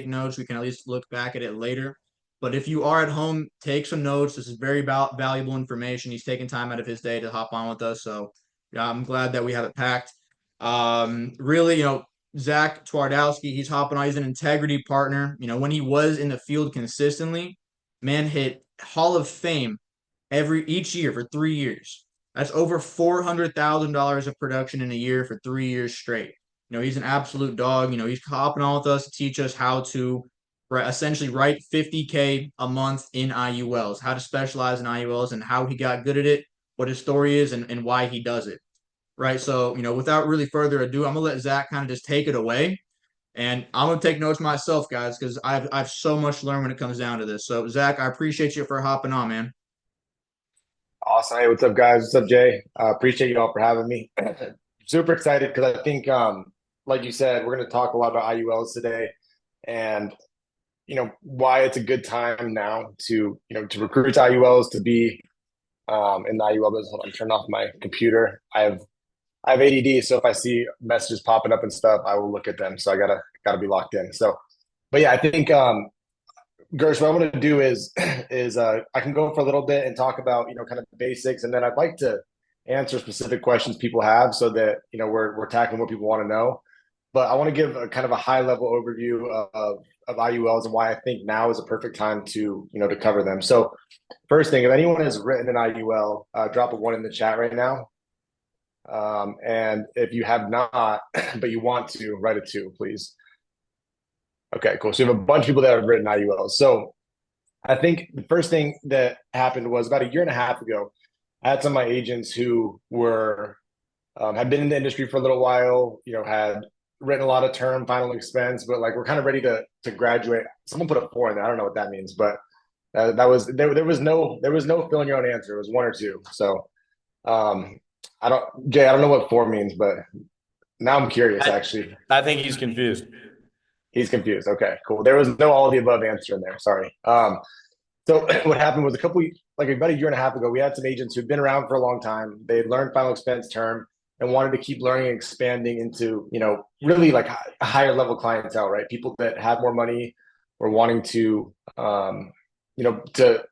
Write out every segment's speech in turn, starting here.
notes, we can at least look back at it later. But if you are at home, take some notes. This is very valuable information. He's taking time out of his day to hop on with us. So yeah, I'm glad that we have it packed. Really, Zach Twardowski, he's hopping on. He's an integrity partner. When he was in the field consistently, man hit Hall of Fame each year for 3 years. That's over $400,000 of production in a year for 3 years straight. He's an absolute dog. He's hopping on with us to teach us how to essentially write 50K a month in IULs, how to specialize in IULs and how he got good at it, what his story is, and why he does it. Right. So, without really further ado, I'm gonna let Zach kind of just take it away. And I'm gonna take notes myself, guys, because I've so much to learn when it comes down to this. So, Zach, I appreciate you for hopping on, man. Awesome. Hey, what's up, guys? What's up, Jay? Appreciate you all for having me. Super excited because I think, like you said, we're going to talk a lot about IULs today, and why it's a good time now to recruit to IULs, to be in the IUL business. Hold on, turn off my computer. I have ADD, so if I see messages popping up and stuff, I will look at them. So I gotta be locked in. So, but yeah, I think Gersh, what I want to do is I can go for a little bit and talk about kind of the basics, and then I'd like to answer specific questions people have, so that we're tackling what people want to know. But I want to give a kind of a high level overview of IULs and why I think now is a perfect time to cover them. So first thing, if anyone has written an IUL, drop a 1 in the chat right now. And if you have not, but you want to, write a 2, please. Okay, cool. So you have a bunch of people that have written IULs. So I think the first thing that happened was about a year and a half ago, I had some of my agents who were had been in the industry for a little while, had written a lot of term final expense, but like we're kind of ready to graduate. Someone put a 4 in there. I don't know what that means, but that was there was no fill in your own answer. It was 1 or 2. So I don't know what 4 means, but now I'm curious actually. I think he's confused. He's confused. Okay, cool. There was no all of the above answer in there. Sorry. So what happened was about a year and a half ago, we had some agents who'd been around for a long time. They had learned final expense term and wanted to keep learning and expanding into, really like a higher level clientele, right? People that had more money were wanting to, to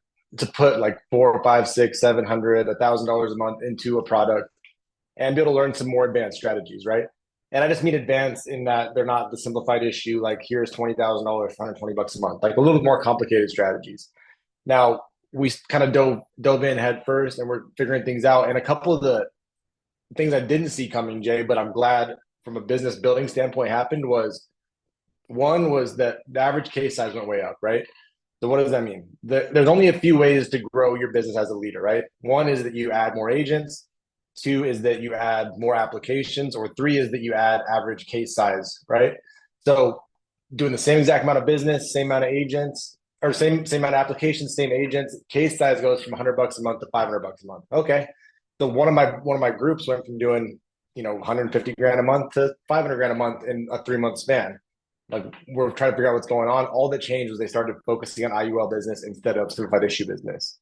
put like 4, 5, 6, 700, $1,000 a month into a product and be able to learn some more advanced strategies, right? And I just mean advanced in that they're not the simplified issue, like here's $20,000, $120 a month, like a little bit more complicated strategies. Now, we kind of dove in head first and we're figuring things out. And a couple of the things I didn't see coming, Jay, but I'm glad from a business building standpoint happened was, one was that the average case size went way up, right? So what does that mean? There's only a few ways to grow your business as a leader, right? 1 is that you add more agents. 2 is that you add more applications, or 3 is that you add average case size, right? So doing the same exact amount of business, same amount of agents, or same amount of applications, same agents, case size goes from $100 a month to $500 a month. Okay. So one of my groups went from doing, 150 grand a month to 500 grand a month in a 3-month span. Like we're trying to figure out what's going on. All that changed was they started focusing on IUL business instead of simplified issue business.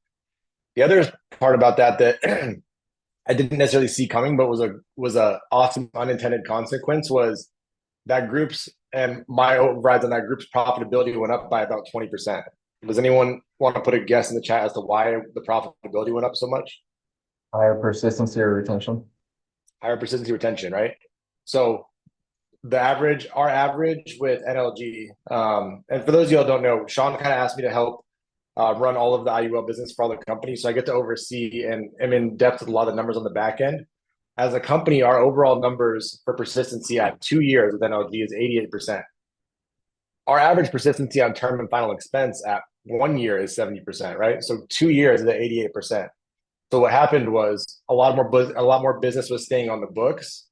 The other part about that I didn't necessarily see coming, but was a awesome unintended consequence was that group's and my overrides on that group's profitability went up by about 20%. Does anyone want to put a guess in the chat as to why the profitability went up so much? Higher persistency or retention. Higher persistency retention, right? So our average with NLG, and for those of you who don't know, Sean kind of asked me to help run all of the IUL business for all the companies. So I get to oversee and am in depth with a lot of the numbers on the back end. As a company, our overall numbers for persistency at 2 years with NLG is 88%. Our average persistency on term and final expense at 1 year is 70%, right? So 2 years is at 88%. So what happened was a lot more business was staying on the books,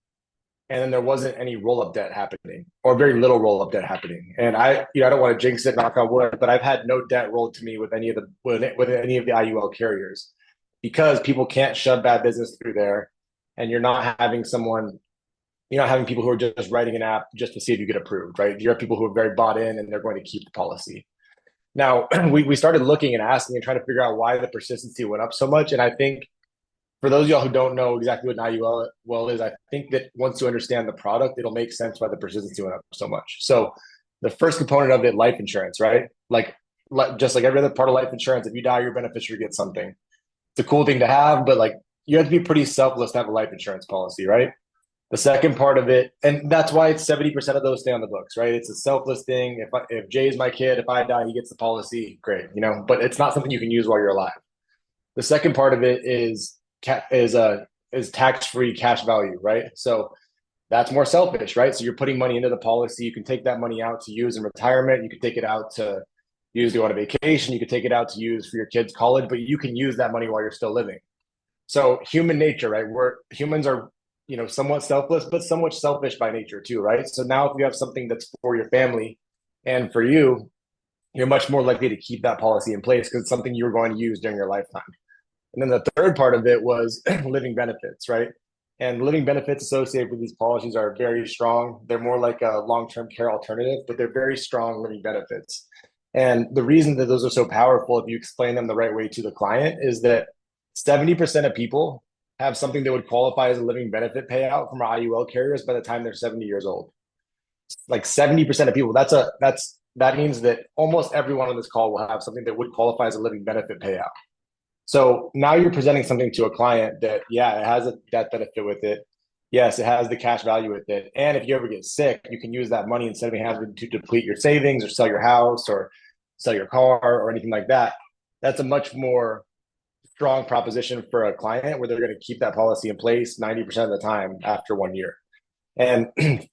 and then there wasn't any roll-up debt happening, or very little roll-up debt happening. And I don't want to jinx it, knock on wood, but I've had no debt rolled to me with any of the IUL carriers, because people can't shove bad business through there, and you're not having people who are just writing an app just to see if you get approved, right? You have people who are very bought in and they're going to keep the policy. Now, we started looking and asking and trying to figure out why the persistency went up so much. And I think for those of y'all who don't know exactly what an IUL is, I think that once you understand the product, it'll make sense why the persistency went up so much. So The first component of it, life insurance, right? Just like every other part of life insurance, if you die, your beneficiary gets something. It's a cool thing to have, but like you have to be pretty selfless to have a life insurance policy, right? The second part of it, and that's why it's 70% of those stay on the books, right? It's a selfless thing. If Jay's my kid, if I die, he gets the policy, great, but it's not something you can use while you're alive. The second part of it is tax-free cash value, right? So that's more selfish, right? So you're putting money into the policy. You can take that money out to use in retirement. You can take it out to use to go on a vacation. You can take it out to use for your kids' college, but you can use that money while you're still living. So human nature, right? Humans are, somewhat selfless, but somewhat selfish by nature too, right? So now if you have something that's for your family and for you, you're much more likely to keep that policy in place because it's something you're going to use during your lifetime. And then the third part of it was living benefits, right? And living benefits associated with these policies are very strong. They're more like a long-term care alternative, but they're very strong living benefits. And the reason that those are so powerful, if you explain them the right way to the client, is that 70% of people have something that would qualify as a living benefit payout from our IUL carriers by the time they're 70 years old. Like 70% of people, that means that almost everyone on this call will have something that would qualify as a living benefit payout. So now you're presenting something to a client that, yeah, it has a death benefit with it. Yes, it has the cash value with it. And if you ever get sick, you can use that money instead of having to deplete your savings or sell your house or sell your car or anything like that. That's a much more strong proposition for a client where they're going to keep that policy in place 90% of the time after 1 year. And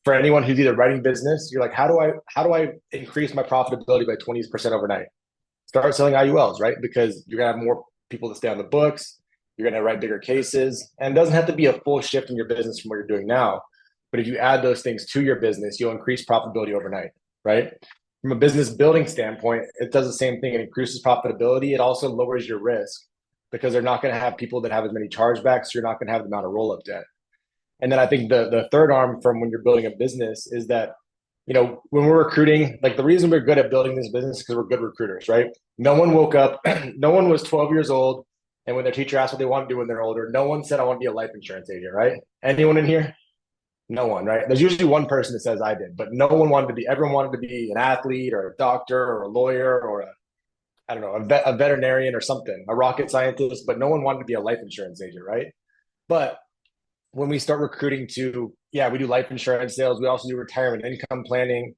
for anyone who's either writing business, you're like, how do I increase my profitability by 20% overnight? Start selling IULs, right? Because you're going to have more people to stay on the books. You're going to write bigger cases. And it doesn't have to be a full shift in your business from what you're doing now. But if you add those things to your business, you'll increase profitability overnight, right? From a business building standpoint, it does the same thing. It increases profitability. It also lowers your risk because they're not going to have people that have as many chargebacks. So you're not going to have the amount of roll-up debt. And then I think the third arm from when you're building a business is that, when we're recruiting, like the reason we're good at building this business is because we're good recruiters, right? No one woke up, no one was 12 years old. And when their teacher asked what they want to do when they're older, no one said, I want to be a life insurance agent, right? Anyone in here? No one, right? There's usually one person that says I did, but no one wanted to be, everyone wanted to be an athlete or a doctor or a lawyer or I don't know, a veterinarian or something, a rocket scientist, but no one wanted to be a life insurance agent, right? But when we start recruiting we do life insurance sales. We also do retirement income planning,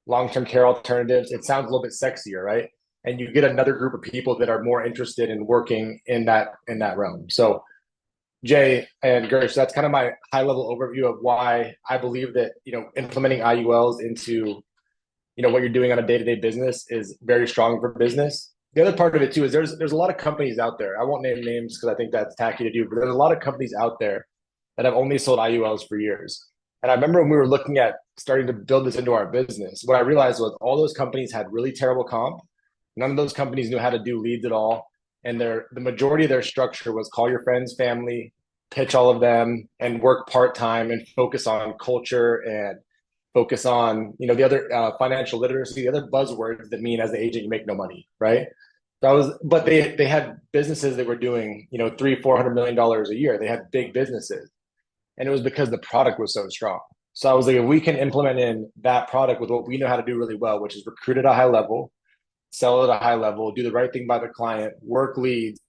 long-term care alternatives. It sounds a little bit sexier, right? And you get another group of people that are more interested in working in that realm. So Jay and Gersh, that's kind of my high-level overview of why I believe that, implementing IULs into, what you're doing on a day-to-day business is very strong for business. The other part of it too is there's a lot of companies out there. I won't name names because I think that's tacky to do, but there's a lot of companies out there that have only sold IULs for years. And I remember when we were looking at starting to build this into our business, what I realized was all those companies had really terrible comp. None of those companies knew how to do leads at all. And the majority of their structure was call your friends, family, pitch all of them, and work part-time and focus on culture and focus on, the other financial literacy, the other buzzwords that mean as an agent, you make no money, right? But they had businesses that were doing, $300-400 million a year. They had big businesses. And it was because the product was so strong. So I was like, if we can implement in that product with what we know how to do really well, which is recruit at a high level, sell at a high level, do the right thing by the client, work leads,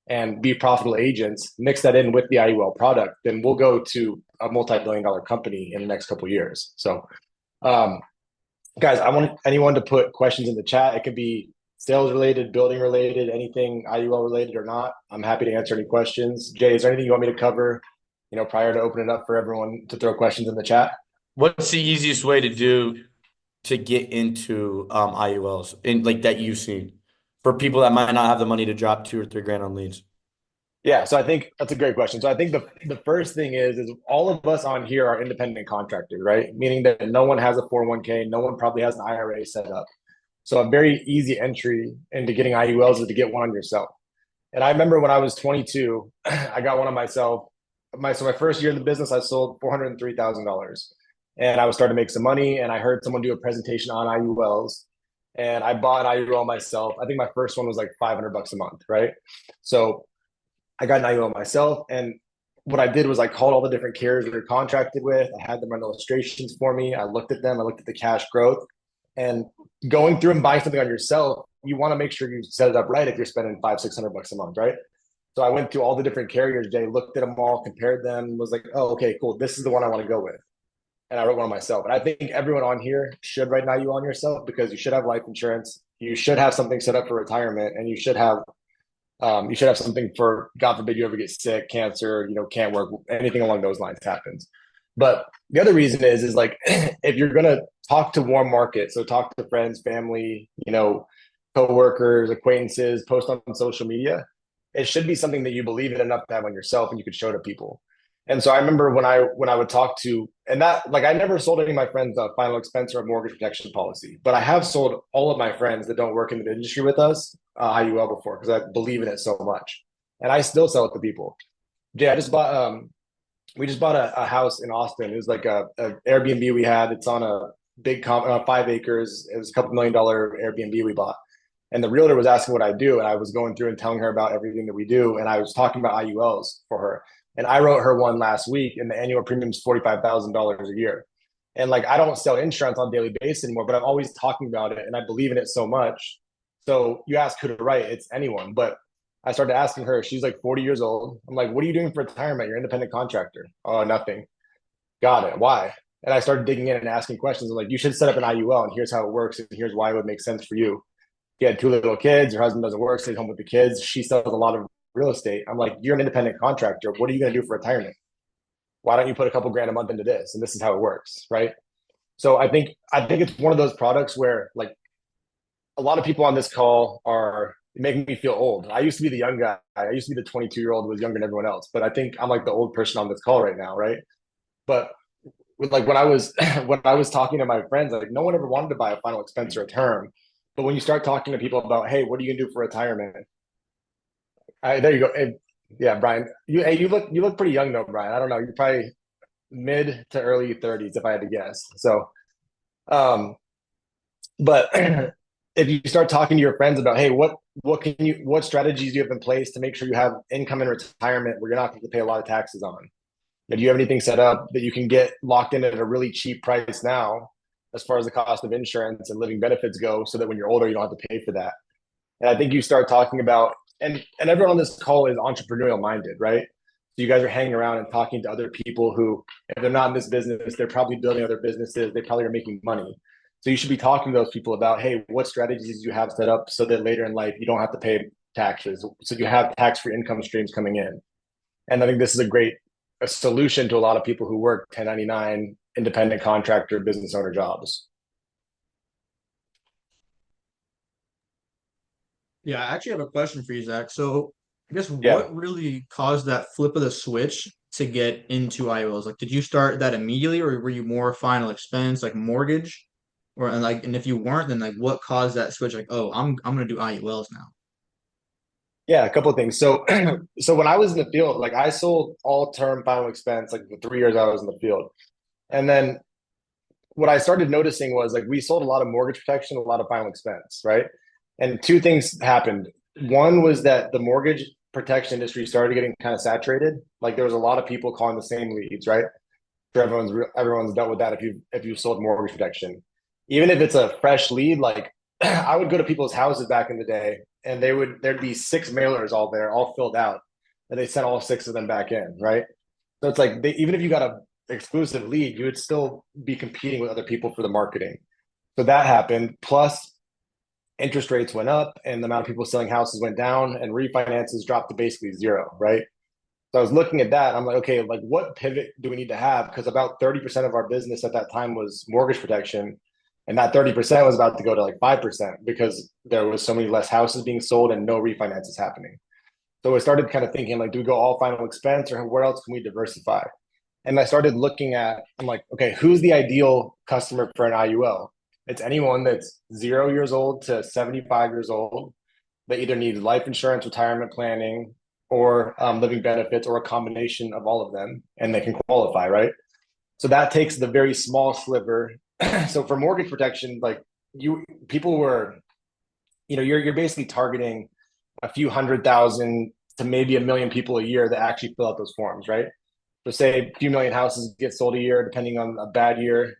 and be profitable agents, mix that in with the IUL product, then we'll go to a multi-billion-dollar company in the next couple of years. So, guys, I want anyone to put questions in the chat. It could be sales related, building related, anything IUL related or not. I'm happy to answer any questions. Jay, is there anything you want me to cover, prior to opening it up for everyone to throw questions in the chat? What's the easiest way to do to get into IULs in like that you've seen for people that might not have the money to drop $2 or $3 grand on leads? Yeah, so I think that's a great question. So I think the first thing is all of us on here are independent contractors, right? Meaning that no one has a 401k, no one probably has an IRA set up. So a very easy entry into getting IULs is to get one on yourself. And I remember when I was 22, I got one on myself. My first year in the business, I sold $403,000, and I was starting to make some money. And I heard someone do a presentation on IULs, and I bought an IUL myself. I think my first one was like $500 a month, right? So I got an IUL myself, and what I did was I called all the different carriers that they're contracted with. I had them run illustrations for me. I looked at them. I looked at the cash growth, And going through and buying something on yourself, you want to make sure you set it up right if you're spending $500-600 a month, right? So I went through all the different carriers, Jay, looked at them all, compared them, was like, oh, okay, cool. This is the one I want to go with. And I wrote one myself. And I think everyone on here should write now you on yourself, because you should have life insurance. You should have something set up for retirement, and you should have something for, God forbid, you ever get sick, cancer, can't work, anything along those lines happens. But the other reason is like, if you're going to talk to warm market, so talk to friends, family, coworkers, acquaintances, post on social media, it should be something that you believe in enough to have on yourself and you could show to people. And so I remember when I would talk to, and that, like, I never sold any of my friends a final expense or a mortgage protection policy, but I have sold all of my friends that don't work in the industry with us IUL before, because I believe in it so much, and I still sell it to people. Jay, we just bought a house in Austin. It was like a Airbnb we had. It's on a big 5 acres. It was a couple $1 million Airbnb we bought. And the realtor was asking what I do, and I was going through and telling her about everything that we do, and I was talking about IULs for her. And I wrote her one last week, and the annual premium is $45,000 a year. And like, I don't sell insurance on a daily basis anymore, but I'm always talking about it, and I believe in it so much. So you ask who to write, it's anyone. But I started asking her, she's like 40 years old. I'm like, what are you doing for retirement? You're an independent contractor. Oh, nothing. Got it. Why? And I started digging in and asking questions. I'm like, you should set up an IUL, and here's how it works, and here's why it would make sense for you. She had 2 little kids. Her husband doesn't work, stays home with the kids. She sells a lot of real estate. I'm like, you're an independent contractor. What are you going to do for retirement? Why don't you put a couple grand a month into this? And this is how it works, right? So I think it's one of those products where, like, a lot of people on this call are making me feel old. I used to be the young guy. I used to be the 22-year-old who was younger than everyone else. But I think I'm like the old person on this call right now, right? But like, when I was when I was talking to my friends, like, no one ever wanted to buy a final expense or a term. But when you start talking to people about, hey, what are you gonna do for retirement? There you go. Hey, yeah, Brian, you look pretty young though, Brian. I don't know. You're probably mid to early 30s if I had to guess. So, um, but if you start talking to your friends about, hey, what strategies do you have in place to make sure you have income in retirement where you're not going to pay a lot of taxes on? And do you have anything set up that you can get locked in at a really cheap price now, as far as the cost of insurance and living benefits go, so that when you're older, you don't have to pay for that? And I think you start talking about, and everyone on this call is entrepreneurial minded, right? So you guys are hanging around and talking to other people who, if they're not in this business, they're probably building other businesses. They probably are making money. So you should be talking to those people about, hey, what strategies do you have set up so that later in life you don't have to pay taxes, so you have tax-free income streams coming in. And I think this is a solution to a lot of people who work 1099 independent contractor business owner jobs. Yeah, I actually have a question for you, Zach. So I guess Yeah. what really caused that flip of the switch to get into IULs? Like, did you start that immediately, or were you more final expense, like mortgage? And if you weren't, then like what caused that switch? Like, oh, I'm gonna do IULs now. Yeah, a couple of things. So, so when I was in the field, like, I sold all term final expense, like the 3 years I was in the field. And then what I started noticing was, like, we sold a lot of mortgage protection, a lot of final expense, right? And two things happened. One was that the mortgage protection industry started getting kind of saturated. Like, there was a lot of people calling the same leads, right? Sure, everyone's dealt with that if you sold mortgage protection. Even if it's a fresh lead, like, I would go to people's houses back in the day, and there'd be 6 mailers all there, all filled out, and they sent all 6 of them back in, right? So it's like, even if you got a exclusive lead, you would still be competing with other people for the marketing. So that happened. Plus, interest rates went up, and the amount of people selling houses went down, and refinances dropped to basically zero, right? So I was looking at that. I'm like, okay, like, what pivot do we need to have? Because about 30% of our business at that time was mortgage protection. And that 30% was about to go to like 5% because there was so many less houses being sold and no refinances happening. So I started kind of thinking, like, do we go all final expense, or where else can we diversify? And I started looking at, I'm like, okay, who's the ideal customer for an IUL? It's anyone that's 0 years old to 75 years old. They either need life insurance, retirement planning, or living benefits, or a combination of all of them, and they can qualify, right? So that takes the very small sliver. So for mortgage protection, like, people were, you're basically targeting a few 100,000 to maybe 1 million people a year that actually fill out those forms, right? So say a few million houses get sold a year, depending on a bad year,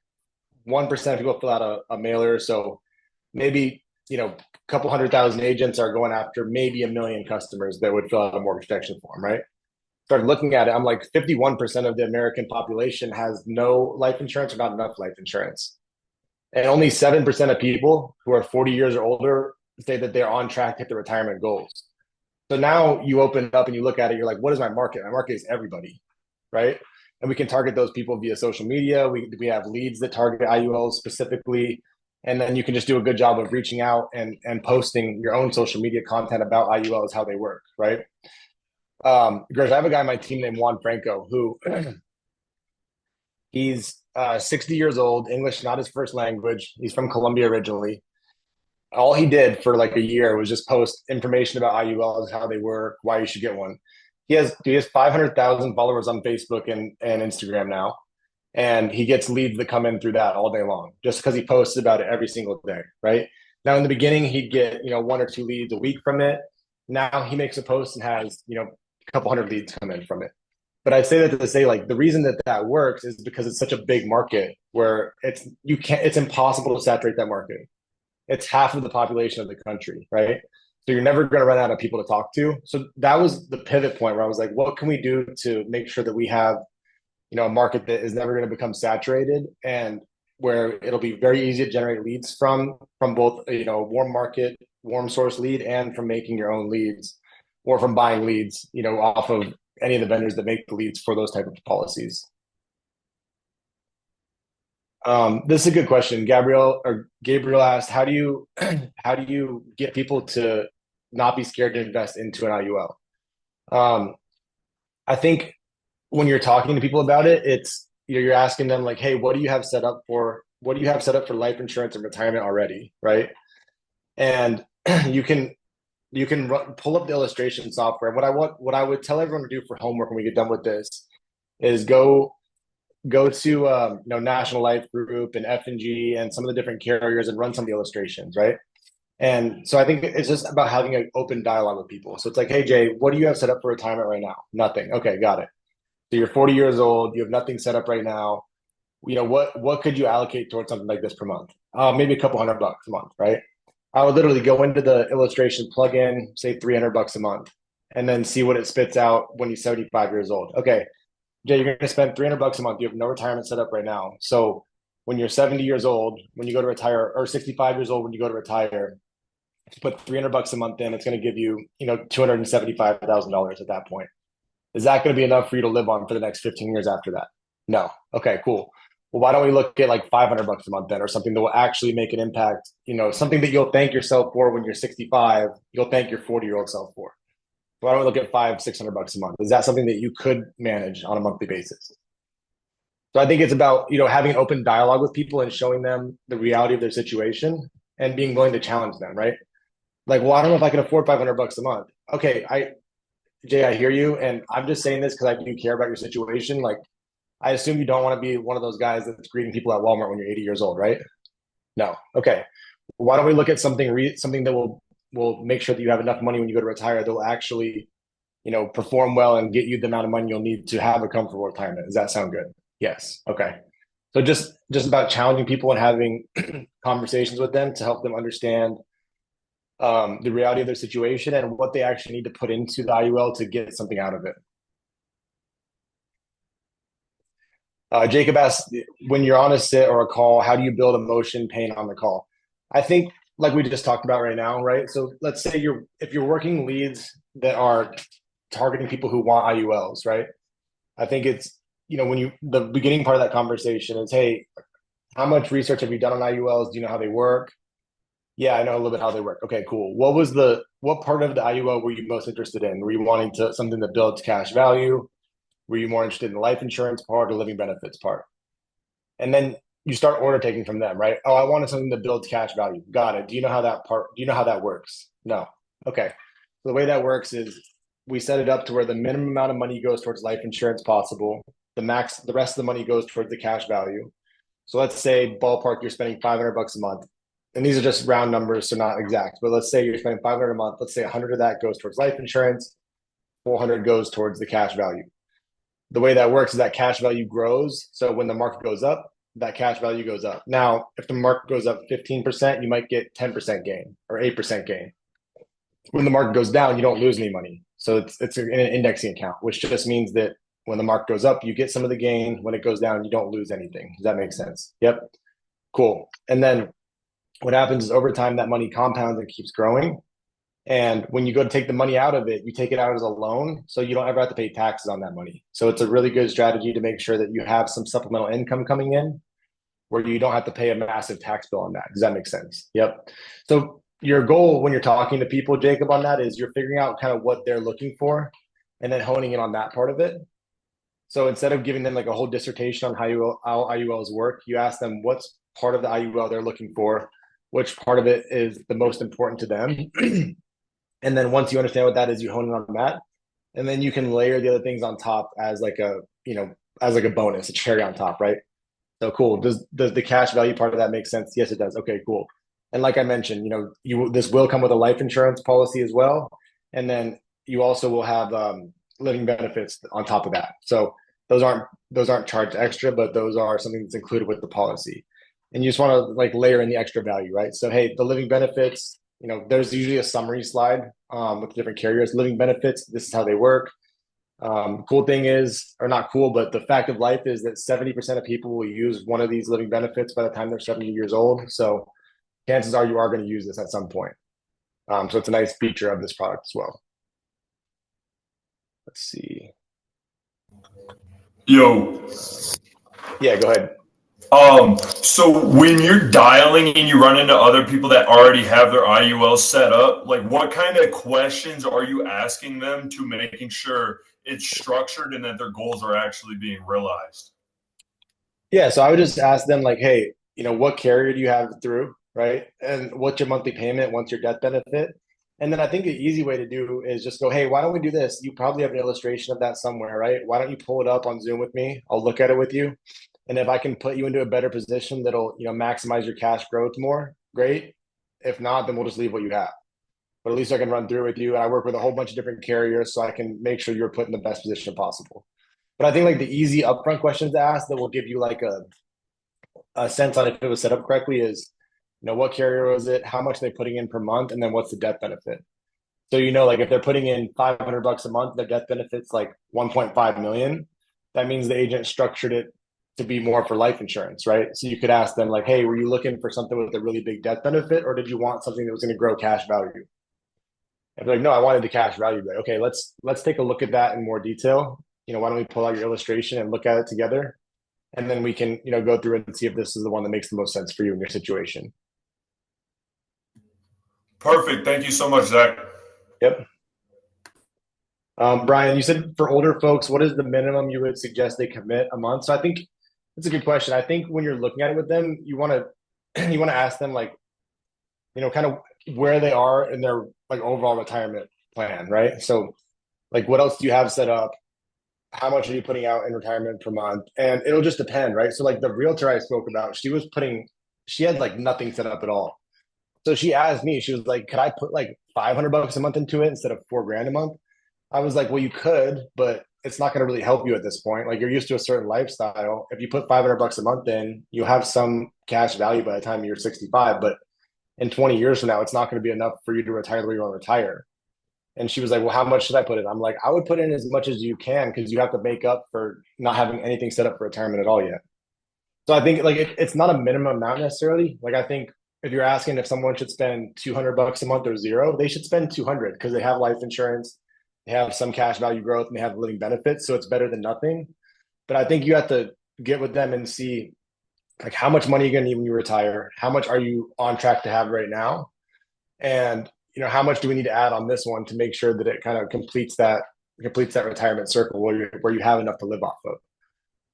1% of people fill out a mailer. So maybe, a couple 100,000 agents are going after maybe 1 million customers that would fill out a mortgage protection form, right? Started looking at it, I'm like 51% of the American population has no life insurance or not enough life insurance. And only 7% of people who are 40 years or older say that they're on track to hit their retirement goals. So now you open it up and you look at it, you're like, what is my market? My market is everybody, right? And we can target those people via social media. We have leads that target IULs specifically. And then you can just do a good job of reaching out and posting your own social media content about IULs, how they work, right? Gersh, I have a guy on my team named Juan Franco who he's 60 years old, English not his first language. He's from Colombia originally. All he did for like a year was just post information about IULs, how they work, why you should get one. He has 500,000 followers on Facebook and Instagram now. And he gets leads that come in through that all day long, just because he posts about it every single day, right? Now, in the beginning, he'd get, 1 or 2 leads a week from it. Now he makes a post and has, a couple hundred leads come in from it. But I say that to say, like, the reason that works is because it's such a big market where it's impossible to saturate that market. It's half of the population of the country, right? So you're never going to run out of people to talk to. So that was the pivot point where I was like, what can we do to make sure that we have, a market that is never going to become saturated and where it'll be very easy to generate leads from both, warm market, warm source lead and from making your own leads or from buying leads, off of any of the vendors that make the leads for those type of policies. This is a good question. Gabriel asked, how do you get people to not be scared to invest into an IUL? I think when you're talking to people about it, it's you're asking them like, hey, what do you have set up for life insurance and retirement already, right? And you can pull up the illustration software. What I would tell everyone to do for homework when we get done with this is go to National Life Group and F&G and some of the different carriers and run some of the illustrations, right? And so I think it's just about having an open dialogue with people. So it's like, hey, Jay, what do you have set up for retirement right now? Nothing. Okay, got it. So you're 40 years old. You have nothing set up right now. What could you allocate towards something like this per month? Maybe a couple $100 a month, right? I would literally go into the illustration, plug in, say $300 a month, and then see what it spits out when he's 75 years old. Okay, Jay, you're going to spend $300 a month. You have no retirement set up right now. So when you're 70 years old, when you go to retire, or 65 years old when you go to retire, put $300 a month in, it's going to give you, $275,000 at that point. Is that going to be enough for you to live on for the next 15 years after that? No. Okay, cool. Well, why don't we look at like $500 a month then, or something that will actually make an impact, something that you'll thank yourself for when you're 65, you'll thank your 40-year-old self for. Why don't we look at $500-600 a month? Is that something that you could manage on a monthly basis? So I think it's about, having an open dialogue with people and showing them the reality of their situation and being willing to challenge them, right? Like, well, I don't know if I can afford $500 a month. Okay, Jay, I hear you. And I'm just saying this because I do care about your situation. Like, I assume you don't want to be one of those guys that's greeting people at Walmart when you're 80 years old, right? No. Okay. Why don't we look at something that will make sure that you have enough money when you go to retire that will actually, perform well and get you the amount of money you'll need to have a comfortable retirement. Does that sound good? Yes. Okay. So just about challenging people and having conversations with them to help them understand the reality of their situation and what they actually need to put into the IUL to get something out of it. Jacob asked, when you're on a sit or a call, how do you build emotion, pain on the call? I think like we just talked about right now, right? So let's say if you're working leads that are targeting people who want IULs, right? I think it's, the beginning part of that conversation is, hey, how much research have you done on IULs? Do you know how they work? Yeah, I know a little bit how they work. Okay, cool. What part of the IUL were you most interested in? Were you wanting something that builds cash value? Were you more interested in the life insurance part or living benefits part? And then you start order taking from them, right? Oh, I wanted something that builds cash value. Got it. Do you know how that works? No. Okay. So the way that works is we set it up to where the minimum amount of money goes towards life insurance possible. The rest of the money goes towards the cash value. So let's say ballpark, you're spending $500 a month. And these are just round numbers, so not exact. But let's say you're spending $500 a month. Let's say 100 of that goes towards life insurance. 400 goes towards the cash value. The way that works is that cash value grows. So when the market goes up, that cash value goes up. Now, if the market goes up 15%, you might get 10% gain or 8% gain. When the market goes down, you don't lose any money. So it's an indexing account, which just means that when the market goes up, you get some of the gain. When it goes down, you don't lose anything. Does that make sense? Yep. Cool. And then what happens is over time, that money compounds and keeps growing. And when you go to take the money out of it, you take it out as a loan. So you don't ever have to pay taxes on that money. So it's a really good strategy to make sure that you have some supplemental income coming in where you don't have to pay a massive tax bill on that. Does that make sense? Yep. So your goal when you're talking to people, Jacob, on that is you're figuring out kind of what they're looking for and then honing in on that part of it. So instead of giving them like a whole dissertation on how IULs work, you ask them what's part of the IUL they're looking for, which part of it is the most important to them. And then once you understand what that is, you hone in on that. And then you can layer the other things on top as like a, as like a bonus, a cherry on top, right? So cool. Does the cash value part of that make sense? Yes, it does. Okay, cool. And like I mentioned, this will come with a life insurance policy as well. And then you also will have living benefits on top of that. So those aren't charged extra, but those are something that's included with the policy. And you just want to like layer in the extra value, right? So hey, the living benefits, there's usually a summary slide with different carriers. Living benefits, this is how they work. Cool thing is, or not cool, but the fact of life is that 70% of people will use one of these living benefits by the time they're 70 years old. So chances are you are going to use this at some point. So it's a nice feature of this product as well. Let's see. Yo. Yeah, go ahead. So when you're dialing and you run into other people that already have their IUL set up, like what kind of questions are you asking them to making sure it's structured and that their goals are actually being realized? Yeah, so I would just ask them like, hey, what carrier do you have through, right? And what's your monthly payment? What's your death benefit? And then I think the easy way to do is just go, hey, why don't we do this? You probably have an illustration of that somewhere, right? Why don't you pull it up on Zoom with me? I'll look at it with you. And if I can put you into a better position that'll, maximize your cash growth more, great. If not, then we'll just leave what you have. But at least I can run through with you. And I work with a whole bunch of different carriers so I can make sure you're put in the best position possible. But I think like the easy upfront questions to ask that will give you like a sense on if it was set up correctly is, what carrier was it? How much are they putting in per month? And then what's the death benefit? So, like if they're putting in $500 a month, their death benefit's like 1.5 million. That means the agent structured it to be more for life insurance, right? So you could ask them like, hey, were you looking for something with a really big death benefit, or did you want something that was going to grow cash value? And they're like, no, I wanted the cash value. Like, okay, let's take a look at that in more detail. Why don't we pull out your illustration and look at it together? And then we can, go through it and see if this is the one that makes the most sense for you in your situation. Perfect. Thank you so much, Zach. Yep. Brian, you said for older folks, what is the minimum you would suggest they commit a month? So I think that's a good question. I think when you're looking at it with them, you want to ask them like, kind of where they are in their like overall retirement plan, right? So like, what else do you have set up? How much are you putting out in retirement per month? And it'll just depend, right? So like the realtor I spoke about, she had like nothing set up at all. So she asked me, she was like, could I put like $500 a month into it instead of $4,000 a month? I was like, well, you could, but it's not going to really help you at this point. Like you're used to a certain lifestyle. If you put $500 a month in, you have some cash value by the time you're 65, but in 20 years from now, it's not going to be enough for you to retire the way you want to retire. And she was like, well, how much should I put in? I'm like, I would put in as much as you can because you have to make up for not having anything set up for retirement at all yet. So I think like it's not a minimum amount necessarily. Like I think if you're asking if someone should spend $200 a month or zero, they should spend 200 because they have life insurance, they have some cash value growth, and they have living benefits. So it's better than nothing. But I think you have to get with them and see like how much money you're going to need when you retire. How much are you on track to have right now? And how much do we need to add on this one to make sure that it kind of completes that retirement circle where you have enough to live off of.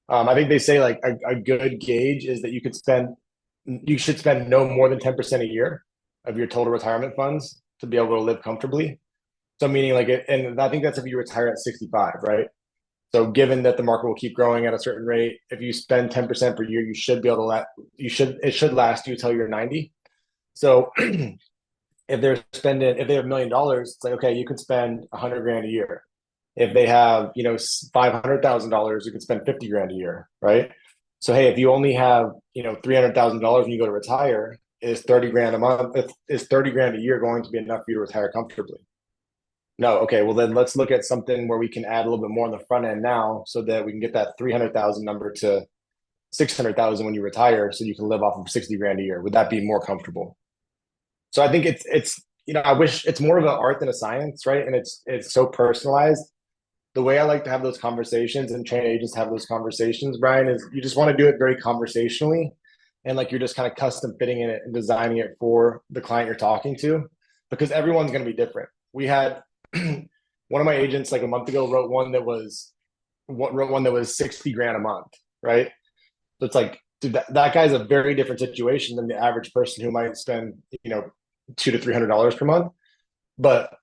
I think they say like a good gauge is that you should spend no more than 10% a year of your total retirement funds to be able to live comfortably. So meaning like and I think that's if you retire at 65, right? So given that the market will keep growing at a certain rate, if you spend 10% per year, you should be able to it should last you till you're 90. So if they have $1 million, it's like, okay, you can spend $100,000 a year. If they have, $500,000, you can spend $50,000 a year, right? So hey, if you only have, $300,000 when you go to retire, is 30 grand a month, is 30 grand a year going to be enough for you to retire comfortably? No. Okay, well then let's look at something where we can add a little bit more on the front end now so that we can get that 300,000 number to 600,000 when you retire so you can live off of 60 grand a year. Would that be more comfortable? So I think I wish it's more of an art than a science, right? And it's so personalized. The way I like to have those conversations and train agents have those conversations, Brian, is you just want to do it very conversationally and like you're just kind of custom fitting it and designing it for the client you're talking to because everyone's going to be different. We had one of my agents like a month ago wrote one that was 60 grand a month, right? So it's like, dude, that guy's a very different situation than the average person who might spend, $200 to $300 per month. But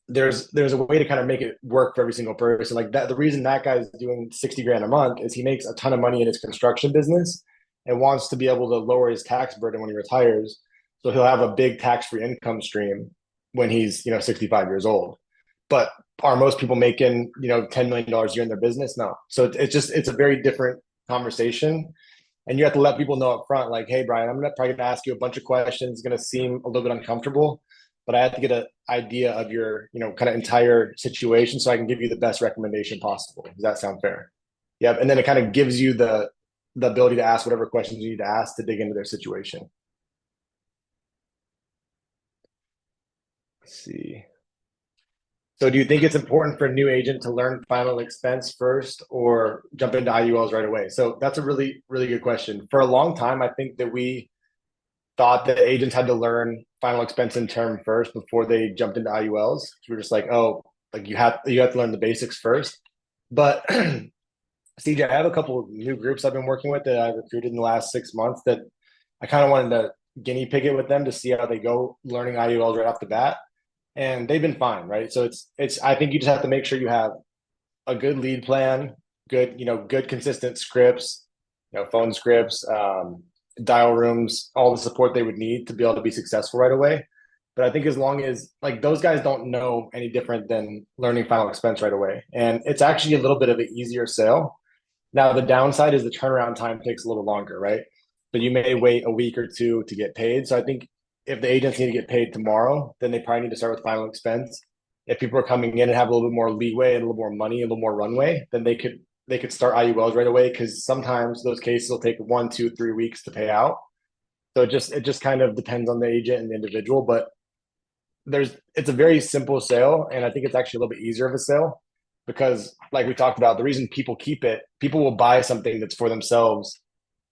there's a way to kind of make it work for every single person. Like that, the reason that guy's doing 60 grand a month is he makes a ton of money in his construction business and wants to be able to lower his tax burden when he retires. So he'll have a big tax-free income stream when he's, 65 years old. But are most people making, $10 million a year in their business? No. So it's a very different conversation. And you have to let people know up front, like, hey, Brian, I'm probably gonna ask you a bunch of questions. It's gonna seem a little bit uncomfortable, but I have to get an idea of your, kind of entire situation so I can give you the best recommendation possible. Does that sound fair? Yep. And then it kind of gives you the ability to ask whatever questions you need to ask to dig into their situation. Let's see. So do you think it's important for a new agent to learn final expense first or jump into IULs right away? So that's a really, really good question. For a long time, I think that we thought that agents had to learn final expense in term first before they jumped into IULs. We were just like, oh, like you have to learn the basics first. But CJ, I have a couple of new groups I've been working with that I recruited in the last 6 months that I kind of wanted to guinea pig it with them to see how they go learning IULs right off the bat. And they've been fine, right? So I think you just have to make sure you have a good lead plan, good consistent scripts, phone scripts, dial rooms, all the support they would need to be able to be successful right away. But I think as long as like those guys don't know any different than learning final expense right away. And it's actually a little bit of an easier sale. Now the downside is the turnaround time takes a little longer, right? But you may wait a week or two to get paid. So I think if the agents need to get paid tomorrow, then they probably need to start with final expense. If people are coming in and have a little bit more leeway and a little more money, a little more runway, then they could start IULs right away because sometimes those cases will take 1, 2, 3 weeks to pay out. So it just kind of depends on the agent and the individual, but it's a very simple sale, and I think it's actually a little bit easier of a sale because, like we talked about, the reason people keep it, people will buy something that's for themselves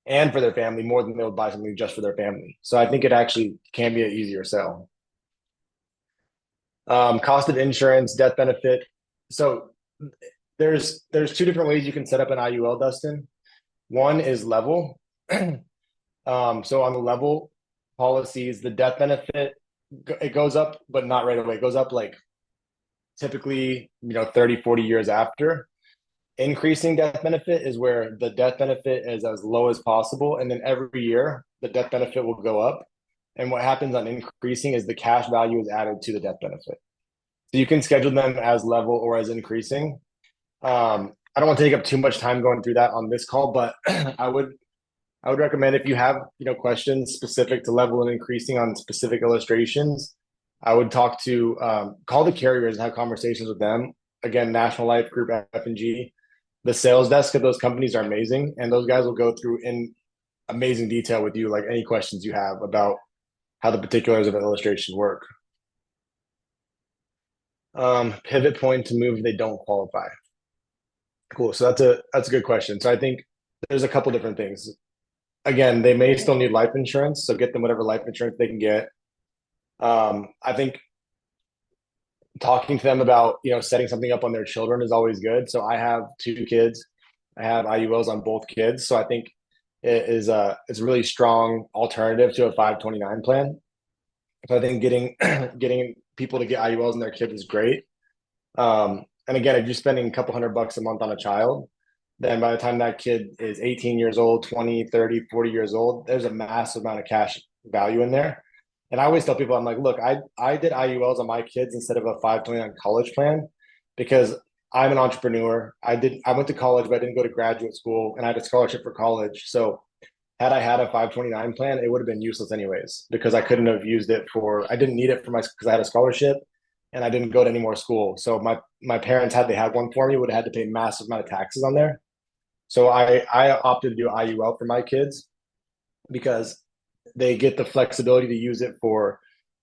and for their family more than they would buy something just for their family. So I think it actually can be an easier sell. Cost of insurance, death benefit. So there's two different ways you can set up an IUL, Dustin. One is level. So on the level policies, the death benefit, it goes up, but not right away. It goes up like typically, 30, 40 years after. Increasing death benefit is where the death benefit is as low as possible. And then every year, the death benefit will go up. And what happens on increasing is the cash value is added to the death benefit. So you can schedule them as level or as increasing. I don't want to take up too much time going through that on this call, but I would recommend if you have questions specific to level and increasing on specific illustrations, I would talk to call the carriers and have conversations with them. Again, National Life Group, F&G. The sales desk of those companies are amazing, and those guys will go through in amazing detail with you, like any questions you have about how the particulars of an illustration work. Pivot point to move if they don't qualify. Cool. So that's a good question. So I think there's a couple different things. Again, they may still need life insurance, so get them whatever life insurance they can get. I think talking to them about setting something up on their children is always good. So I have 2 kids. I have IULs on both kids. So I think it's a really strong alternative to a 529 plan. So I think getting people to get IULs on their kids is great. And again, if you're spending a couple $100 a month on a child, then by the time that kid is 18 years old, 20, 30, 40 years old, there's a massive amount of cash value in there. And I always tell people, I'm like, look, I did IULs on my kids instead of a 529 college plan because I'm an entrepreneur. I went to college, but I didn't go to graduate school, and I had a scholarship for college. So had I had a 529 plan, it would have been useless anyways because I couldn't have used it for. I didn't need it for my because I had a scholarship, and I didn't go to any more school. So my parents, had they had one for me, would have had to pay massive amount of taxes on there. So I opted to do IUL for my kids because they get the flexibility to use it for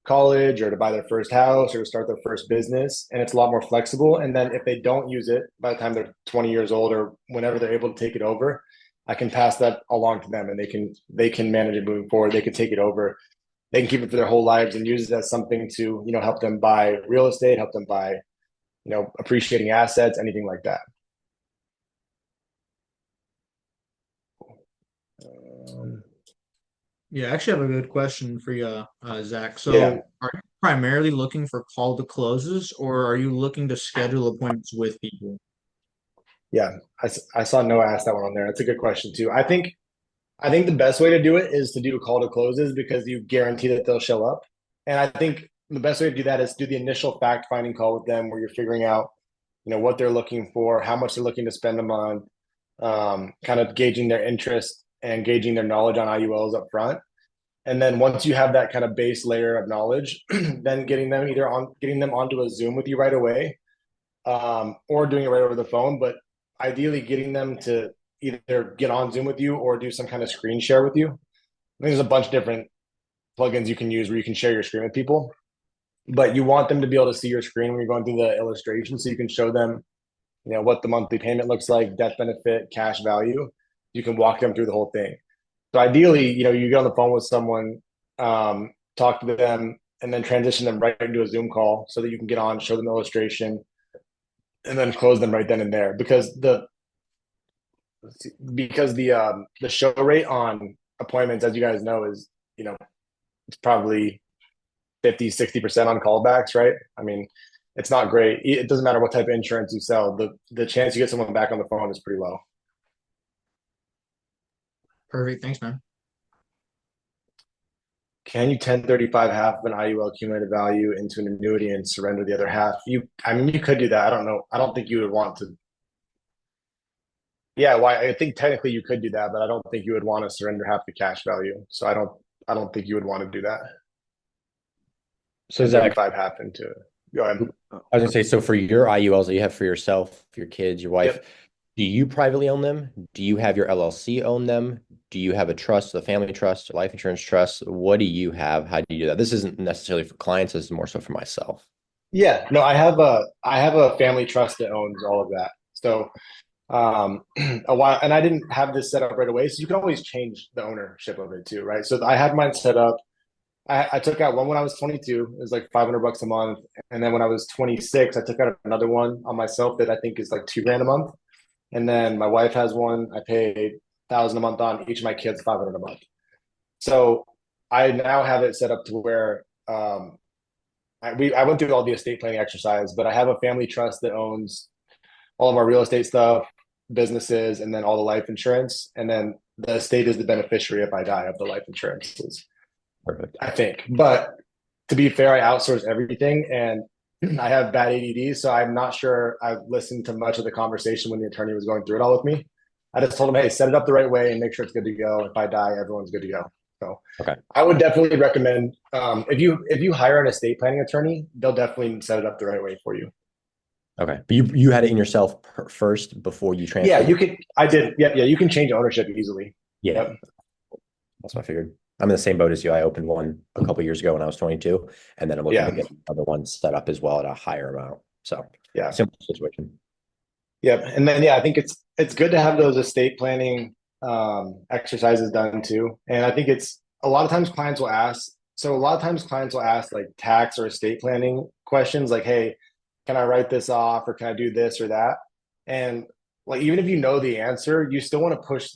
college or to buy their first house or to start their first business, and it's a lot more flexible. And then if they don't use it by the time they're 20 years old or whenever they're able to take it over, I can pass that along to them, and they can manage it moving forward. They can take it over. They can keep it for their whole lives and use it as something to help them buy real estate, help them buy appreciating assets, anything like that. Yeah, I actually have a good question for you, Zach. So, Yeah. are you primarily looking for call to closes, or are you looking to schedule appointments with people? Yeah, I saw Noah ask that one on there. That's a good question too. I think the best way to do it is to do call to closes because you guarantee that they'll show up. And I think the best way to do that is do the initial fact finding call with them where you're figuring out, what they're looking for, how much they're looking to spend a month, kind of gauging their interest and gauging their knowledge on IULs up front. And then once you have that kind of base layer of knowledge, then getting them onto a Zoom with you right away, or doing it right over the phone. But ideally, getting them to either get on Zoom with you or do some kind of screen share with you. I think there's a bunch of different plugins you can use where you can share your screen with people, but you want them to be able to see your screen when you're going through the illustration, so you can show them, what the monthly payment looks like, death benefit, cash value. You can walk them through the whole thing. So ideally, you get on the phone with someone, talk to them, and then transition them right into a Zoom call so that you can get on, show them the illustration, and then close them right then and there. Because the show rate on appointments, as you guys know, is it's probably 50-60% on callbacks, right? I mean, it's not great. It doesn't matter what type of insurance you sell. The chance you get someone back on the phone is pretty low. Perfect. Thanks, man. Can you 1035 half of an IUL accumulated value into an annuity and surrender the other half? I mean, you could do that. I don't know. I don't think you would want to. Yeah, well, I think technically you could do that, but I don't think you would want to surrender half the cash value. So I don't think you would want to do that. So Zach, 35 half into it. Go ahead. I was gonna say, so for your IULs that you have for yourself, your kids, your wife, Yep. do you privately own them? Do you have your LLC own them? Do you have a trust, a family trust, a life insurance trust? What do you have? How do you do that? This isn't necessarily for clients, this is more so for myself. Yeah, no, I have a family trust that owns all of that. So a while, and I didn't have this set up right away, so you can always change the ownership of it too, right? So I had mine set up. I took out one when I was 22. It was like $500 a month, and then when I was 26, I took out another one on myself that I think is like $2,000 a month. And then my wife has one. I paid 1,000 a month on. Each of my kids 500 a month. So I now have it set up to where I went through all the estate planning exercise, but I have a family trust that owns all of our real estate stuff, businesses, and then all the life insurance. And then the estate is the beneficiary if I die of the life insurances. Perfect. I think. But to be fair, I outsource everything, and I have bad ADD, so I'm not sure I've listened to much of the conversation when the attorney was going through it all with me. I just told him, hey, set it up the right way and make sure it's good to go. If I die, everyone's good to go. So Okay. I would definitely recommend if you hire an estate planning attorney, they'll definitely set it up the right way for you. Okay. But you had it in yourself first before you transferred? Yeah, you could. I did. Yeah, you can change ownership easily. Yeah. Yep. That's what I figured. I'm in the same boat as you. I opened one a couple years ago when I was 22, and then I'm looking to get another one set up as well at a higher amount. So yeah, simple situation. Yep. And then I think it's good to have those estate planning exercises done too. And I think it's a lot of times clients will ask. So a lot of times clients will ask like tax or estate planning questions, like, "Hey, can I write this off, or can I do this or that?" And like even if you know the answer, you still want to push.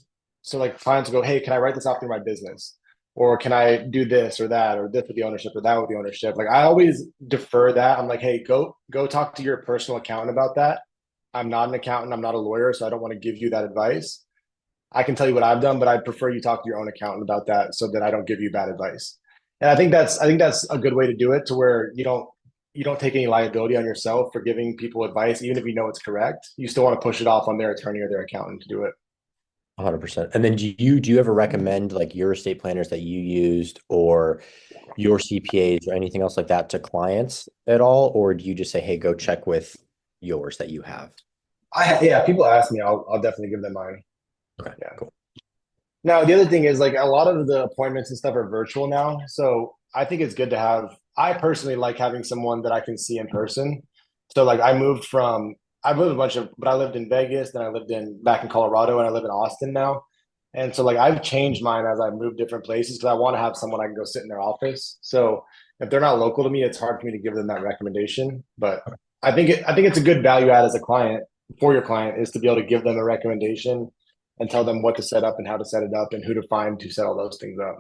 So like clients will go, "Hey, can I write this off through my business?" Or can I do this or that, or this with the ownership or that with the ownership? Like I always defer that. I'm like, hey, go talk to your personal accountant about that. I'm not an accountant. I'm not a lawyer, so I don't want to give you that advice. I can tell you what I've done, but I prefer you talk to your own accountant about that so that I don't give you bad advice. And I think that's a good way to do it, to where you you don't take any liability on yourself for giving people advice, even if you know it's correct. You still want to push it off on their attorney or their accountant to do it. 100%. And then do you ever recommend like your estate planners that you used or your CPAs or anything else like that to clients at all? Or do you just say, hey, go check with yours that you have? Yeah, people ask me, I'll definitely give them mine. Okay, Yeah. cool. Now, the other thing is like a lot of the appointments and stuff are virtual now. So I think it's good to have, I personally like having someone that I can see in person. So like I've lived a bunch of, but I lived in Vegas, then I lived back in Colorado, and I live in Austin now. And so like I've changed mine as I moved different places because I want to have someone I can go sit in their office. So if they're not local to me, it's hard for me to give them that recommendation. But I think it's a good value add as a client for your client is to be able to give them a recommendation and tell them what to set up and how to set it up and who to find to set all those things up.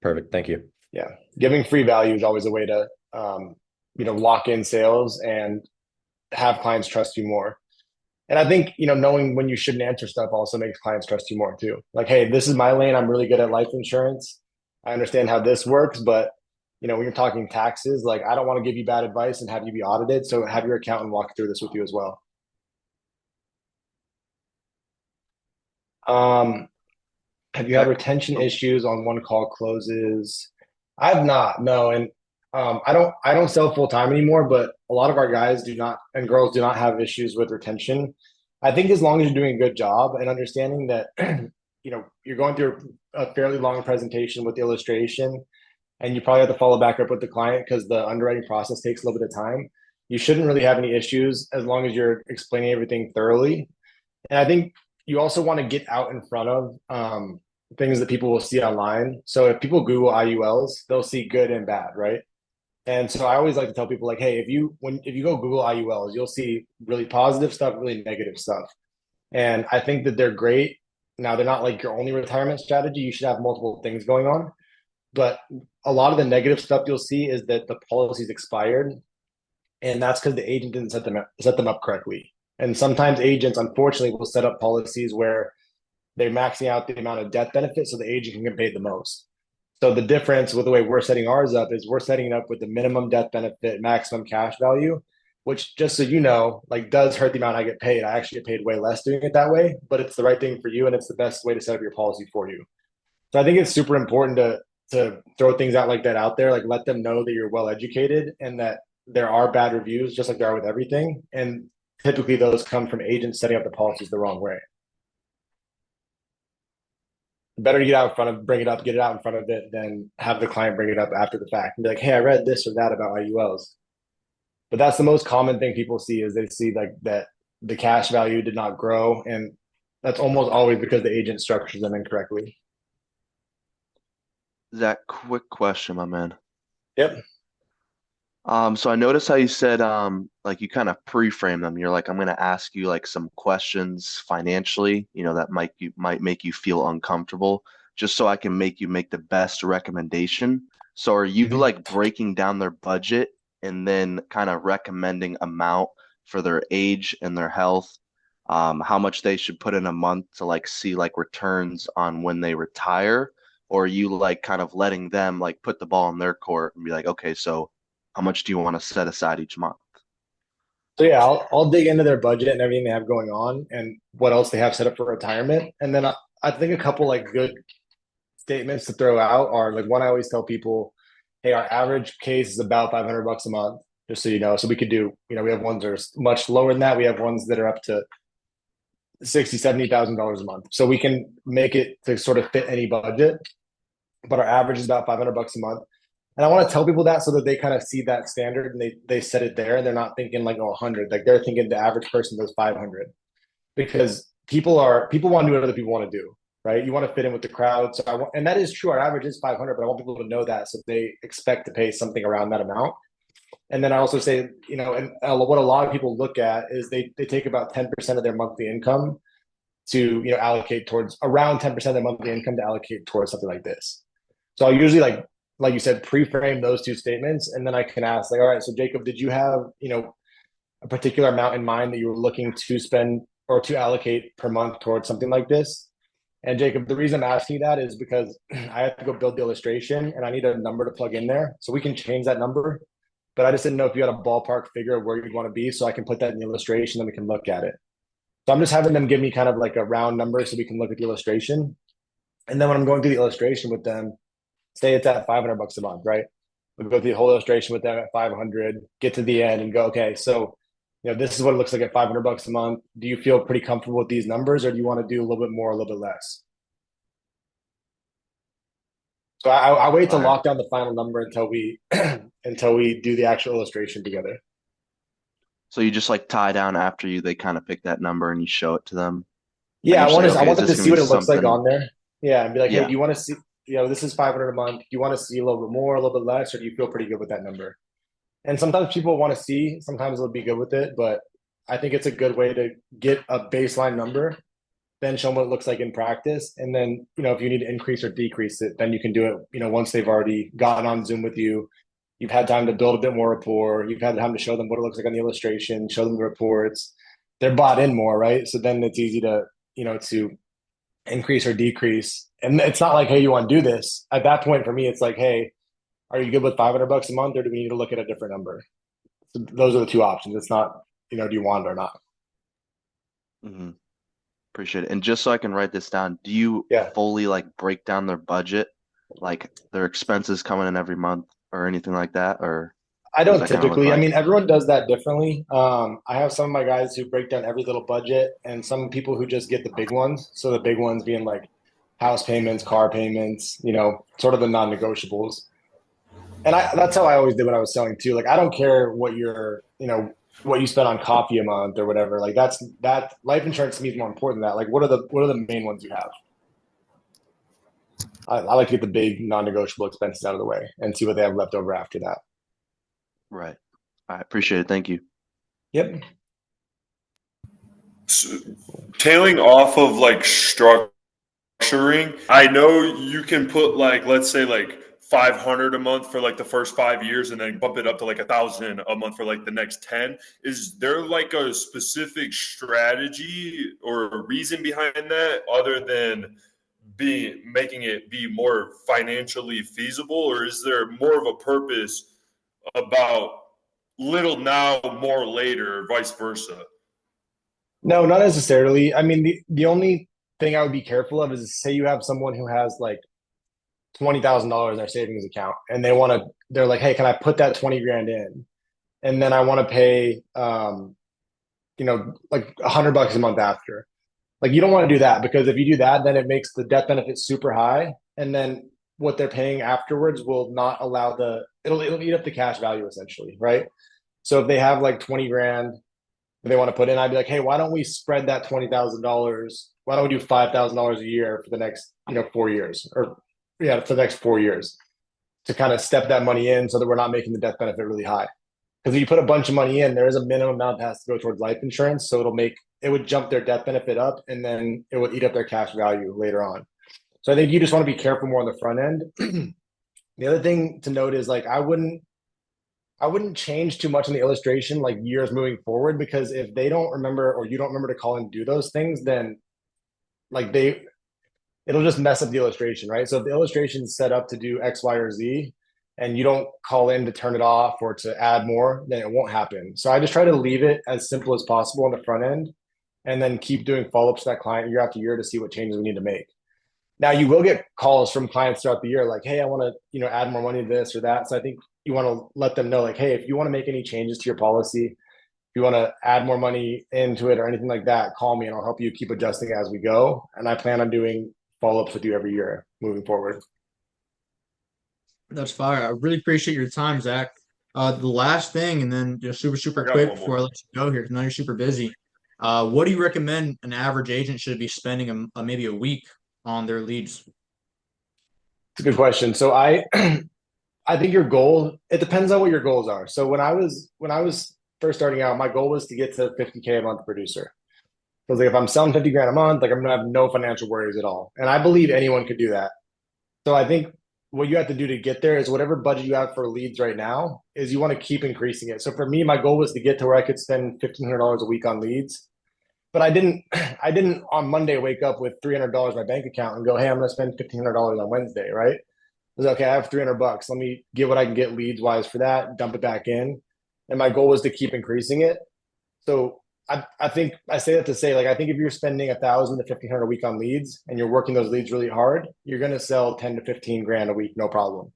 Perfect. Thank you. Yeah. Giving free value is always a way to, lock in sales and have clients trust you more. And I think, knowing when you shouldn't answer stuff also makes clients trust you more too. Like, hey, this is my lane. I'm really good at life insurance. I understand how this works, but when you're talking taxes, like I don't want to give you bad advice and have you be audited. So have your accountant walk through this with you as well. Have you had retention issues on one call closes? I've not, no. And I don't sell full time anymore, but a lot of our guys do not and girls do not have issues with retention. I think as long as you're doing a good job and understanding that you're going through a fairly long presentation with the illustration and you probably have to follow back up with the client because the underwriting process takes a little bit of time. You shouldn't really have any issues as long as you're explaining everything thoroughly. And I think you also want to get out in front of things that people will see online. So if people Google IULs, they'll see good and bad, right? And so I always like to tell people like, hey, if you go Google IULs, you'll see really positive stuff, really negative stuff. And I think that they're great. Now they're not like your only retirement strategy. You should have multiple things going on. But a lot of the negative stuff you'll see is that the policy's expired. And that's because the agent didn't set them up correctly. And sometimes agents, unfortunately, will set up policies where they're maxing out the amount of death benefit so the agent can get paid the most. So the difference with the way we're setting ours up is we're setting it up with the minimum death benefit, maximum cash value, which just so you know, like does hurt the amount I get paid. I actually get paid way less doing it that way, but it's the right thing for you and it's the best way to set up your policy for you. So I think it's super important to throw things out like that out there, like let them know that you're well educated and that there are bad reviews, just like there are with everything. And typically those come from agents setting up the policies the wrong way. Better to get out in front of, bring it up, get it out in front of it than have the client bring it up after the fact and be like, hey, I read this or that about IULs. But that's the most common thing people see is they see like that the cash value did not grow. And that's almost always because the agent structures them incorrectly. Zach, quick question, my man. Yep. So I noticed how you said like you kind of pre-frame them. You're like, I'm gonna ask you like some questions financially, that might make you feel uncomfortable, just so I can make you make the best recommendation. So are you like breaking down their budget and then kind of recommending amount for their age and their health, how much they should put in a month to like see like returns on when they retire? Or are you like kind of letting them like put the ball in their court and be like, okay, so how much do you want to set aside each month? So yeah, I'll dig into their budget and everything they have going on and what else they have set up for retirement. And then I think a couple like good statements to throw out are like one I always tell people, hey, our average case is about $500 a month, just so you know. So we could do, we have ones that are much lower than that. We have ones that are up to $60,000-$70,000 a month. So we can make it to sort of fit any budget, but our average is about $500 a month. And I want to tell people that so that they kind of see that standard and they set it there and they're not thinking like, 100, like they're thinking the average person does 500 because people want to do what other people want to do, right? You want to fit in with the crowd. So and that is true. Our average is 500, but I want people to know that. So they expect to pay something around that amount. And then I also say, and what a lot of people look at is they take about 10% of their monthly income to, allocate towards around 10% of their monthly income to allocate towards something like this. So I'll usually like you said, pre-frame those two statements. And then I can ask like, all right, so Jacob, did you have, a particular amount in mind that you were looking to spend or to allocate per month towards something like this? And Jacob, the reason I'm asking you that is because I have to go build the illustration and I need a number to plug in there. So we can change that number. but I just didn't know if you had a ballpark figure of where you'd want to be, so I can put that in the illustration and we can look at it. So I'm just having them give me kind of like a round number so we can look at the illustration. And then when I'm going through the illustration with them, say it's at $500 a month, right? We'll go through the whole illustration with them at 500, get to the end and go, okay, so this is what it looks like at $500 a month. Do you feel pretty comfortable with these numbers, or do you want to do a little bit more, a little bit less? So I wait to lock down the final number until we until we do the actual illustration together. So you just like tie down after they kind of pick that number and you show it to them. Yeah, And I want say, to. I okay, want is them to this see gonna what be it looks like something? on there. Yeah, and be like, hey, Yeah. do you want to see? This is 500 a month. Do you want to see a little bit more, a little bit less, or do you feel pretty good with that number? And sometimes people want to see. Sometimes they'll be good with it, but I think it's a good way to get a baseline number, then show them what it looks like in practice, and then if you need to increase or decrease it, then you can do it. Once they've already gotten on Zoom with you, you've had time to build a bit more rapport. You've had time to show them what it looks like on the illustration, show them the reports. They're bought in more, right? So then it's easy to to increase or decrease. And it's not like, hey, you want to do this. At that point, for me, it's like, hey, are you good with $500 a month, or do we need to look at a different number? So those are the two options. It's not, do you want it or not? Mm-hmm. Appreciate it. And just so I can write this down, do you fully like break down their budget, like their expenses coming in every month or anything like that? Or I what does don't that kind of look typically. I like? mean, everyone does that differently. I have some of my guys who break down every little budget, and some people who just get the big ones. So the big ones being like house payments, car payments, sort of the non-negotiables. And that's how I always did when I was selling too. Like, I don't care what what you spend on coffee a month or whatever. Like, that life insurance to me is more important than that. Like, what are the main ones you have? I like to get the big non-negotiable expenses out of the way and see what they have left over after that. Right. I appreciate it. Thank you. Yep. So, tailing off of like structuring, I know you can put like, let's say like 500 a month for like the first 5 years and then bump it up to like 1,000 a month for like the next 10. Is there like a specific strategy or a reason behind that other than making it be more financially feasible, or is there more of a purpose about little now, more later, or vice versa? No, not necessarily. I mean, the only thing I would be careful of is, say you have someone who has like $20,000 in their savings account, and they're like, hey, can I put that 20 grand in? And then I want to pay, like $100 a month after. Like, you don't want to do that, because if you do that, then it makes the death benefit super high. And then what they're paying afterwards will not allow it'll eat up the cash value essentially. Right. So if they have like 20 grand they want to put in, I'd be like, hey, why don't we spread that $20,000? Why don't we do $5,000 a year for the next, 4 years, or for the next 4 years, to kind of step that money in so that we're not making the death benefit really high. Because if you put a bunch of money in, there is a minimum amount that has to go towards life insurance. So it would jump their death benefit up, and then it would eat up their cash value later on. So I think you just want to be careful more on the front end. The other thing to note is, like, I wouldn't change too much in the illustration like years moving forward, because if they don't remember, or you don't remember to call and do those things, then like it'll just mess up the illustration, right? So if the illustration is set up to do X, Y, or Z, and you don't call in to turn it off or to add more, then it won't happen. So I just try to leave it as simple as possible on the front end, and then keep doing follow-ups to that client year after year to see what changes we need to make. Now, you will get calls from clients throughout the year like, hey, I want to, add more money to this or that. So I think you want to let them know, like, hey, if you want to make any changes to your policy, if you want to add more money into it or anything like that, call me and I'll help you keep adjusting as we go. And I plan on doing follow-ups with you every year moving forward. That's fire. I really appreciate your time, Zach. The last thing, and then just super I got quick one before I more. let you go here, because I know you're super busy. What do you recommend an average agent should be spending maybe a week on their leads? It's a good question. So I I think your goal, it depends on what your goals are. So when I was first starting out, my goal was to get to 50K a month producer. Because like, if I'm selling 50 grand a month, like, I'm gonna have no financial worries at all. And I believe anyone could do that. So I think what you have to do to get there is, whatever budget you have for leads right now, is you want to keep increasing it. So for me, my goal was to get to where I could spend $1,500 a week on leads. But I didn't I didn't on Monday wake up with $300 in my bank account and go, hey, I'm gonna spend $1,500 on Wednesday, right? was okay, I have $300. Let me get what I can get leads wise for that, dump it back in. And my goal was to keep increasing it. So I think I say that to say, like, I think if you're spending 1,000 to 1,500 a week on leads and you're working those leads really hard, you're going to sell 10 to 15 grand a week, no problem.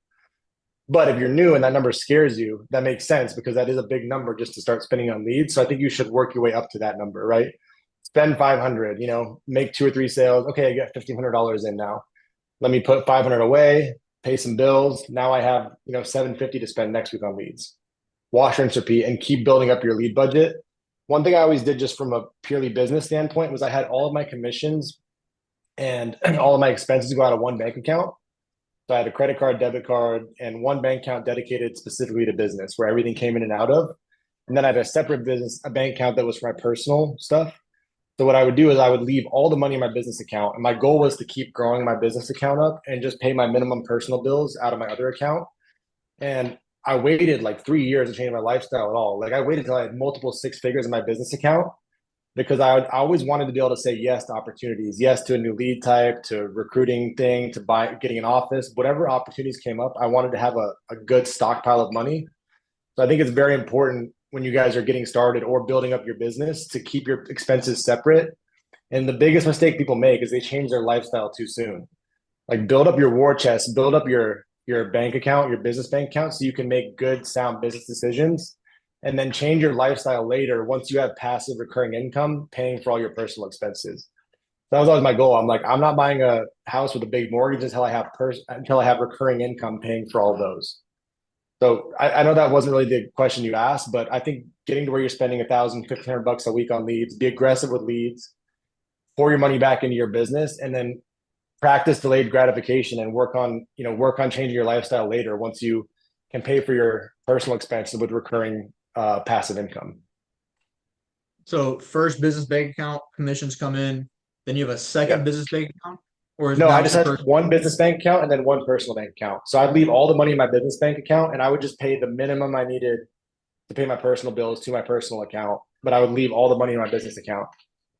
But if you're new and that number scares you, that makes sense because that is a big number just to start spending on leads. So I think you should work your way up to that number, right? Spend 500, make 2 or 3 sales. Okay, I got $1,500 in now. Let me put 500 away, pay some bills. Now I have, 750 to spend next week on leads. Wash, rinse, repeat, and keep building up your lead budget. One thing I always did just from a purely business standpoint was I had all of my commissions and all of my expenses go out of one bank account. So I had a credit card, debit card, and one bank account dedicated specifically to business where everything came in and out of. And then I had a separate a bank account that was for my personal stuff. So what I would do is I would leave all the money in my business account. And my goal was to keep growing my business account up and just pay my minimum personal bills out of my other account. And I waited like 3 years to change my lifestyle at all. Like I waited until I had multiple six figures in my business account because I always wanted to be able to say yes to opportunities, yes to a new lead type, to recruiting thing, to getting an office, whatever opportunities came up. I wanted to have a good stockpile of money. So I think it's very important when you guys are getting started or building up your business to keep your expenses separate. And the biggest mistake people make is they change their lifestyle too soon. Like build up your war chest, build up your bank account, your business bank account, so you can make good, sound business decisions, and then change your lifestyle later once you have passive recurring income paying for all your personal expenses. That was always my goal. I'm like, I'm not buying a house with a big mortgage until I have recurring income paying for all those. So I know that wasn't really the question you asked, but I think getting to where you're spending 1,000, $1,500 a week on leads, be aggressive with leads, pour your money back into your business, and then practice delayed gratification and work on changing your lifestyle later once you can pay for your personal expenses with recurring passive income. So first business bank account commissions come in, then you have a second business bank account, or is it No, now I just the had first? one business bank account and then one personal bank account. So I'd leave all the money in my business bank account and I would just pay the minimum I needed to pay my personal bills to my personal account, but I would leave all the money in my business account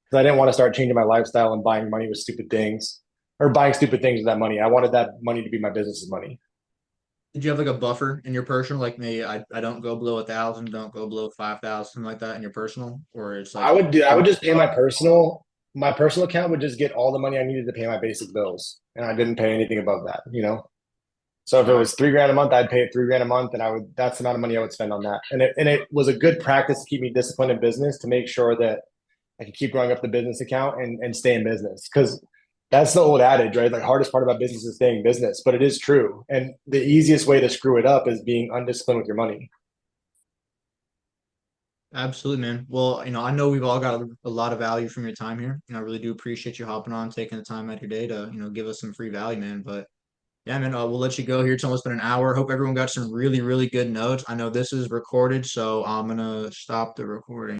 because I didn't want to start changing my lifestyle and buying money with stupid things or buying stupid things with that money. I wanted that money to be my business's money. Did you have like a buffer in your personal? Like maybe I don't go below 1,000, don't go below 5,000, something like that in your personal, or it's like I would just pay my personal account would just get all the money I needed to pay my basic bills. And I didn't pay anything above that. So if it was 3 grand a month, I'd pay it 3 grand a month, and that's the amount of money I would spend on that. And it was a good practice to keep me disciplined in business to make sure that I could keep growing up the business account and stay in business. Because that's the old adage, right? Like hardest part about business is staying in business, but it is true. And the easiest way to screw it up is being undisciplined with your money. absolutely, man. Well, I know we've all got a lot of value from your time here, and I really do appreciate you hopping on, taking the time out of your day to give us some free value, man. But yeah, man, we'll let you go here. It's almost been an hour. Hope everyone got some really, really good notes. I know this is recorded, so I'm gonna stop the recording.